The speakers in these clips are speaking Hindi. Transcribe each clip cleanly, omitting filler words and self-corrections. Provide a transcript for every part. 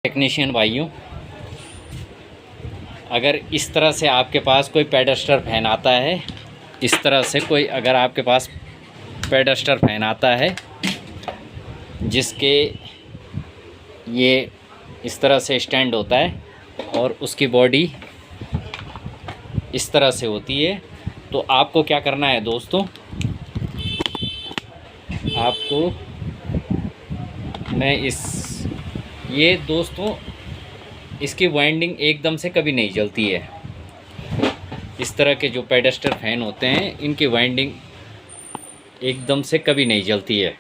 टेक्नीशियन भाइयों, अगर इस तरह से आपके पास कोई पेडस्टर फैन आता है, इस तरह से कोई अगर आपके पास पेडस्टर फैन आता है जिसके ये इस तरह से स्टैंड होता है और उसकी बॉडी इस तरह से होती है, तो आपको क्या करना है दोस्तों, आपको मैं ये दोस्तों इसकी वाइंडिंग एकदम से कभी नहीं जलती है। इस तरह के जो पेडस्टर फैन होते हैं इनकी वाइंडिंग एकदम से कभी नहीं जलती है।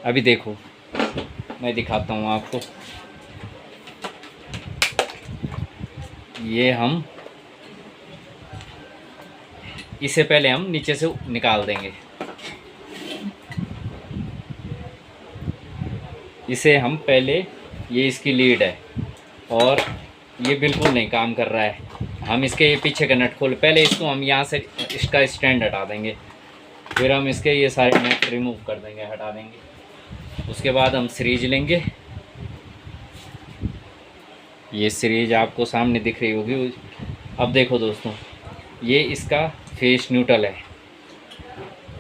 अभी देखो मैं दिखाता हूँ आपको। ये हम इसे पहले हम नीचे से निकाल देंगे। इसे हम पहले, ये इसकी लीड है और ये बिल्कुल नहीं काम कर रहा है। हम इसके ये पीछे का नट खोल, पहले इसको हम यहाँ से इसका स्टैंड हटा देंगे, फिर हम इसके ये सारे नट रिमूव कर देंगे, हटा देंगे। उसके बाद हम सीरीज लेंगे। ये सीरीज आपको सामने दिख रही होगी। अब देखो दोस्तों, ये इसका फेस न्यूट्रल है।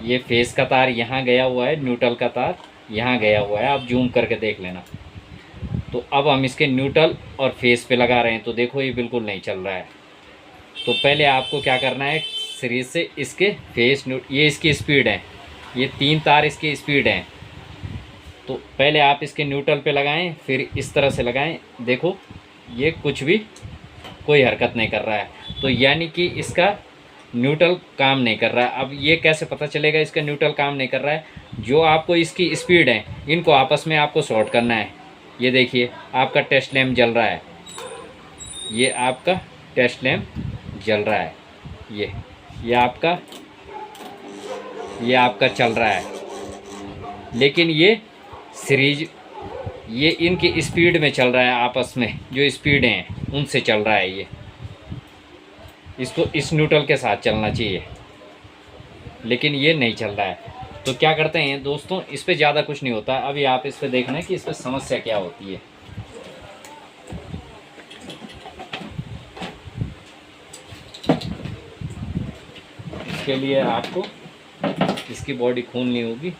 ये फेस का तार यहाँ गया हुआ है, न्यूट्रल का तार यहाँ गया हुआ है। आप जूम करके देख लेना। तो अब हम इसके न्यूट्रल और फेस पे लगा रहे हैं, तो देखो ये बिल्कुल नहीं चल रहा है। तो पहले आपको क्या करना है, सीरीज से इसके फेस ये इसकी स्पीड है, ये 3 तार इसकी स्पीड हैं। तो पहले आप इसके न्यूट्रल पे लगाएं, फिर इस तरह से लगाएं। देखो ये कुछ भी कोई हरकत नहीं कर रहा है, तो यानी कि इसका न्यूट्रल काम नहीं कर रहा है। अब ये कैसे पता चलेगा इसका न्यूट्रल काम नहीं कर रहा है? जो आपको इसकी स्पीड है इनको आपस में आपको शॉर्ट करना है। ये देखिए आपका टेस्ट लैम्प जल रहा है, ये आपका टेस्ट लैम्प जल रहा है, ये आपका चल रहा है। लेकिन ये सीरीज ये इनकी स्पीड में चल रहा है, आपस में जो स्पीडें हैं उनसे चल रहा है। ये इसको इस न्यूट्रल के साथ चलना चाहिए, लेकिन ये नहीं चल रहा है। तो क्या करते हैं दोस्तों, इस पे ज़्यादा कुछ नहीं होता। अभी आप इस पे देखना है कि इस पे समस्या क्या होती है। इसके लिए आपको इसकी बॉडी खोलनी होगी।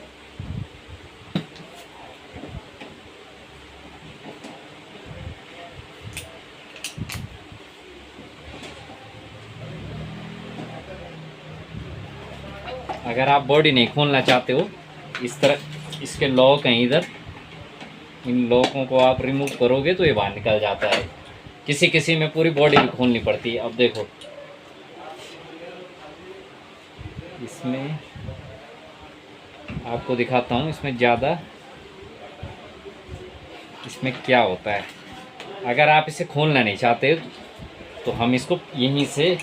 अगर आप बॉडी नहीं खोलना चाहते हो, इस तरह इसके लॉक हैं इधर, इन लॉकों को आप रिमूव करोगे तो ये बाहर निकल जाता है। किसी किसी में पूरी बॉडी भी खोलनी पड़ती है। अब देखो इसमें आपको दिखाता हूँ, इसमें ज़्यादा इसमें क्या होता है। अगर आप इसे खोलना नहीं चाहते तो हम इसको यहीं से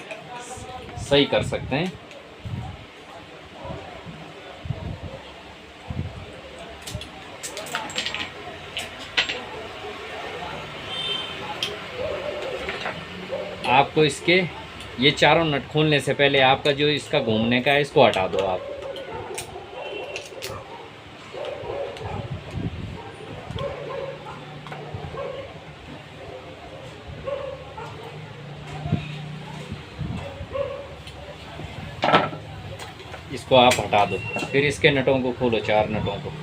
सही कर सकते हैं। आपको इसके ये चारों नट खोलने से पहले आपका जो इसका घूमने का है इसको हटा दो आप। इसको आप हटा दो, फिर इसके नटों को खोलो, 4 नटों को।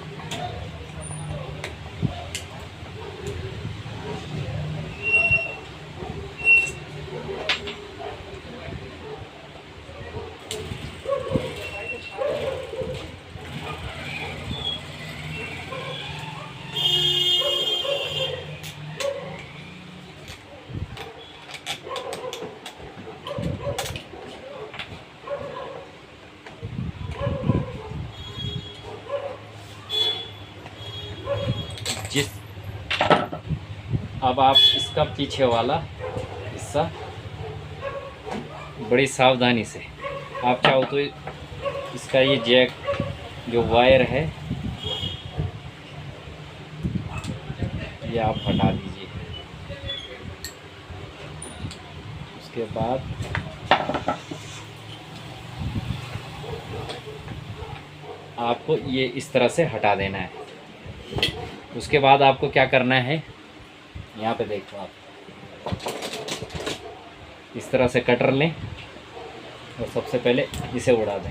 अब आप इसका पीछे वाला हिस्सा बड़ी सावधानी से, आप चाहो तो इसका ये जैक जो वायर है ये आप हटा दीजिए। उसके बाद आपको ये इस तरह से हटा देना है। उसके बाद आपको क्या करना है, यहाँ पे देखो आप, इस तरह से कटर लें और सबसे पहले इसे उड़ा दें।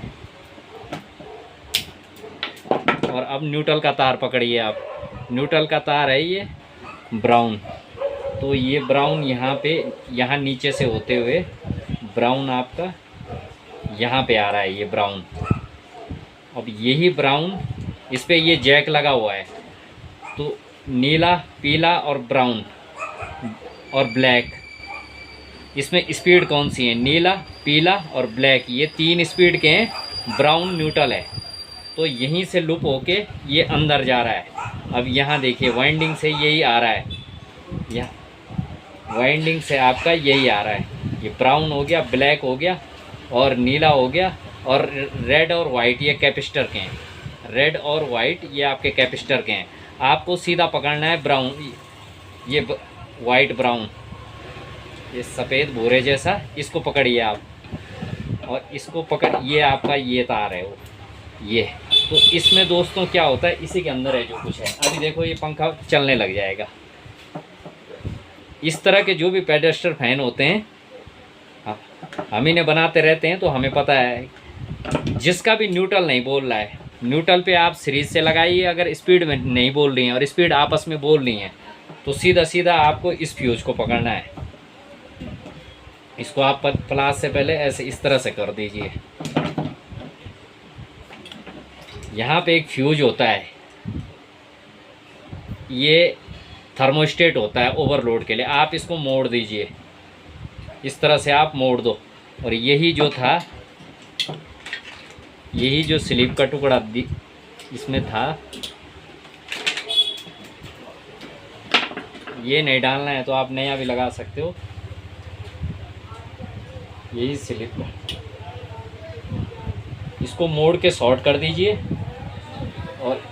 और अब न्यूट्रल का तार पकड़िए आप। न्यूट्रल का तार है ये ब्राउन, तो ये ब्राउन यहाँ पे, यहाँ नीचे से होते हुए ब्राउन आपका यहाँ पे आ रहा है, ये ब्राउन। अब यही ब्राउन, इस पे ये जैक लगा हुआ है, तो नीला, पीला और ब्राउन और ब्लैक, इसमें स्पीड कौन सी है? नीला, पीला और ब्लैक, ये 3 स्पीड के हैं। ब्राउन न्यूट्रल है, तो यहीं से लूप होके ये अंदर जा रहा है। अब यहाँ देखिए वाइंडिंग से यही आ रहा है, यहाँ वाइंडिंग से आपका यही आ रहा है। ये ब्राउन हो गया, ब्लैक हो गया और नीला हो गया, और रेड और वाइट ये कैपेसिटर के हैं। रेड और वाइट ये आपके कैपेसिटर के हैं। आपको सीधा पकड़ना है ब्राउन, ये वाइट ब्राउन, ये सफ़ेद भूरे जैसा, इसको पकड़िए आप, और इसको पकड़, ये आपका ये तार है वो, ये। तो इसमें दोस्तों क्या होता है, इसी के अंदर है जो कुछ है। अभी देखो ये पंखा चलने लग जाएगा। इस तरह के जो भी पेडेस्टर फैन होते हैं, हम इन्हें बनाते रहते हैं, तो हमें पता है। जिसका भी न्यूट्रल नहीं बोल रहा है, न्यूट्रल पे आप सीरीज से लगाइए। अगर स्पीड में नहीं बोल रही हैं और स्पीड आपस में बोल रही हैं, तो सीधा सीधा आपको इस फ्यूज को पकड़ना है। इसको आप प्लास से पहले ऐसे इस तरह से कर दीजिए। यहाँ पे एक फ्यूज होता है, ये थर्मोस्टेट होता है ओवरलोड के लिए। आप इसको मोड़ दीजिए, इस तरह से आप मोड़ दो। और यही जो था, यही जो स्लीप का टुकड़ा इसमें था, ये नहीं डालना है तो आप नया भी लगा सकते हो। यही स्लिप, इसको मोड़ के शॉर्ट कर दीजिए और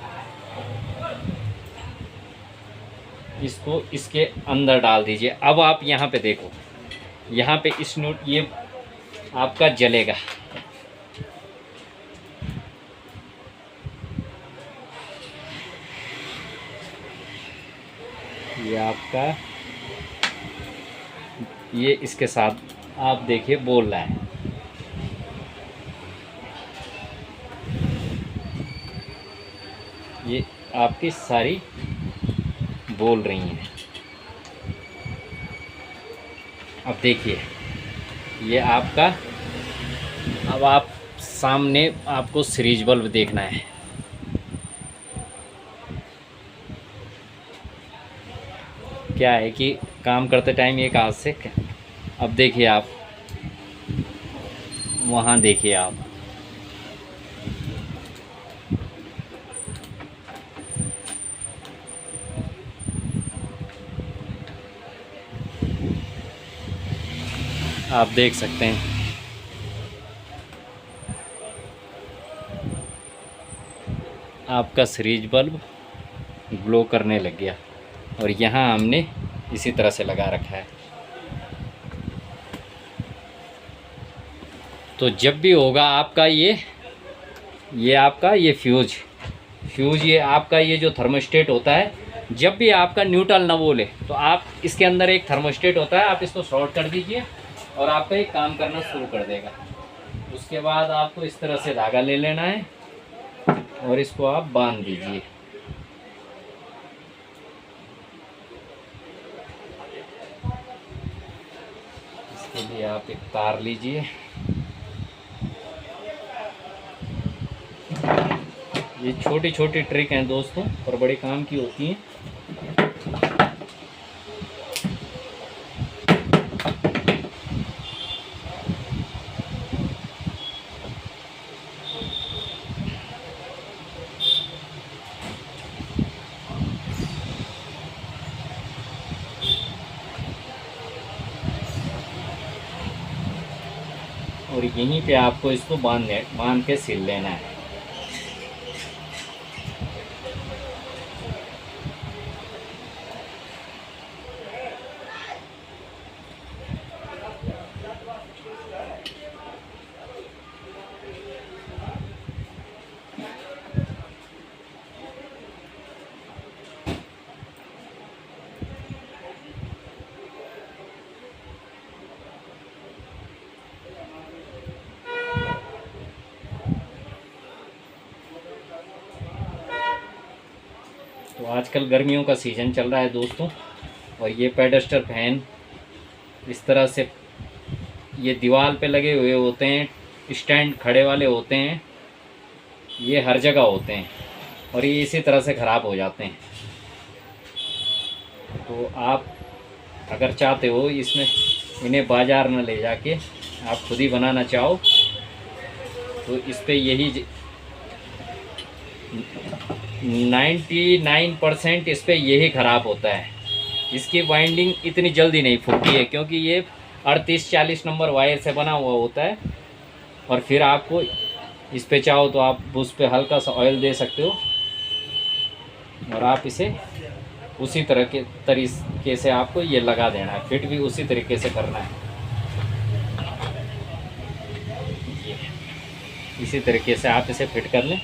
इसको इसके अंदर डाल दीजिए। अब आप यहाँ पे देखो, यहाँ पे इस नोट ये आपका जलेगा। ये आपका, ये इसके साथ आप देखिए बोल रहा है। ये आपकी सारी बोल रही हैं। अब देखिए ये आपका, अब आप सामने आपको सीरीज बल्ब देखना है। क्या है कि काम करते टाइम एक हाथ से, अब देखिए आप वहाँ देखिए आप, आप देख सकते हैं आपका सीरीज बल्ब ग्लो करने लग गया। और यहाँ हमने इसी तरह से लगा रखा है। तो जब भी होगा आपका ये आपका ये फ्यूज, ये आपका ये जो थर्मोस्टेट होता है, जब भी आपका न्यूट्रल ना बोले तो आप इसके अंदर एक थर्मोस्टेट होता है, आप इसको शॉर्ट कर दीजिए और आपका एक काम करना शुरू कर देगा। उसके बाद आपको इस तरह से धागा ले लेना है और इसको आप बांध दीजिए। इसके लिए आप एक तार लीजिए। ये छोटी छोटी ट्रिक हैं दोस्तों, पर बड़े काम की होती हैं। और यहीं पे आपको इसको बांध के सिल लेना है। आजकल गर्मियों का सीज़न चल रहा है दोस्तों, और ये पेडेस्टर फैन इस तरह से ये दीवार पे लगे हुए होते हैं, स्टैंड खड़े वाले होते हैं, ये हर जगह होते हैं और ये इसी तरह से ख़राब हो जाते हैं। तो आप अगर चाहते हो इसमें इन्हें बाज़ार न ले जाके आप खुद ही बनाना चाहो तो इस पे यही 99% इस पे यही ख़राब होता है। इसकी वाइंडिंग इतनी जल्दी नहीं फूटती है क्योंकि ये 38-40 नंबर वायर से बना हुआ होता है। और फिर आपको इस पे चाहो तो आप उस पे हल्का सा ऑयल दे सकते हो और आप इसे उसी तरह के तरीके से आपको ये लगा देना है, फिट भी उसी तरीके से करना है। इसी तरीके से आप इसे फिट कर लें।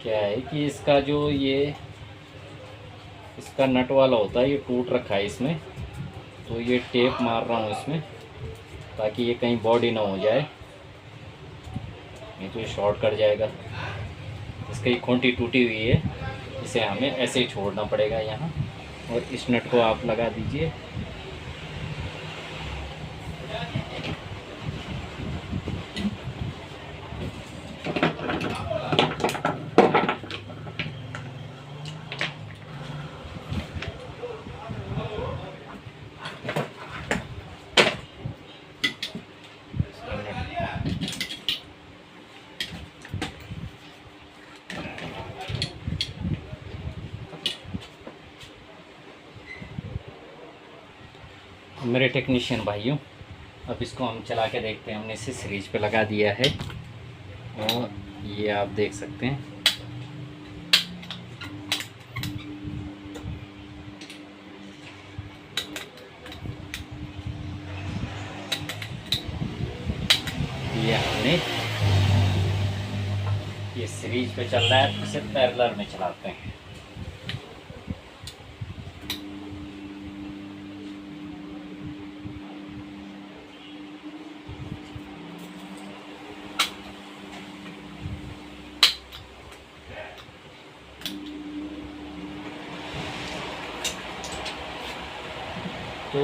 क्या है कि इसका जो इसका नट वाला होता है ये टूट रखा है इसमें, तो ये टेप मार रहा हूँ इसमें ताकि ये कहीं बॉडी ना हो जाए, नहीं तो ये शॉर्ट कर जाएगा। इसकी खूंटी टूटी हुई है, इसे हमें ऐसे ही छोड़ना पड़ेगा यहाँ, और इस नट को आप लगा दीजिए। मेरे टेक्नीशियन भाइयों, अब इसको हम चला के देखते हैं। हमने इसे सीरीज पे लगा दिया है और ये आप देख सकते हैं ये हमने ये सीरीज पे चल रहा है, इसे पैरेलल में चलाते हैं। तो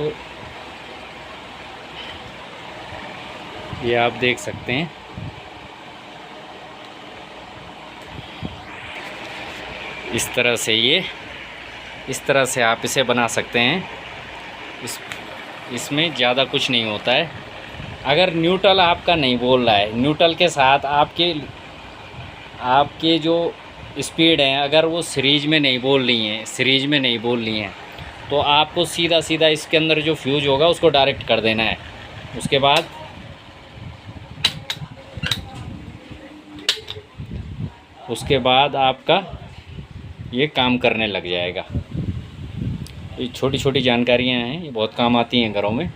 ये आप देख सकते हैं इस तरह से आप इसे बना सकते हैं। इसमें ज़्यादा कुछ नहीं होता है। अगर न्यूट्रल आपका नहीं बोल रहा है, न्यूट्रल के साथ आपके जो स्पीड है अगर वो सीरीज में नहीं बोल रही हैं तो आपको सीधा इसके अंदर जो फ्यूज होगा उसको डायरेक्ट कर देना है। उसके बाद आपका ये काम करने लग जाएगा। ये छोटी छोटी जानकारियाँ हैं, ये बहुत काम आती हैं घरों में।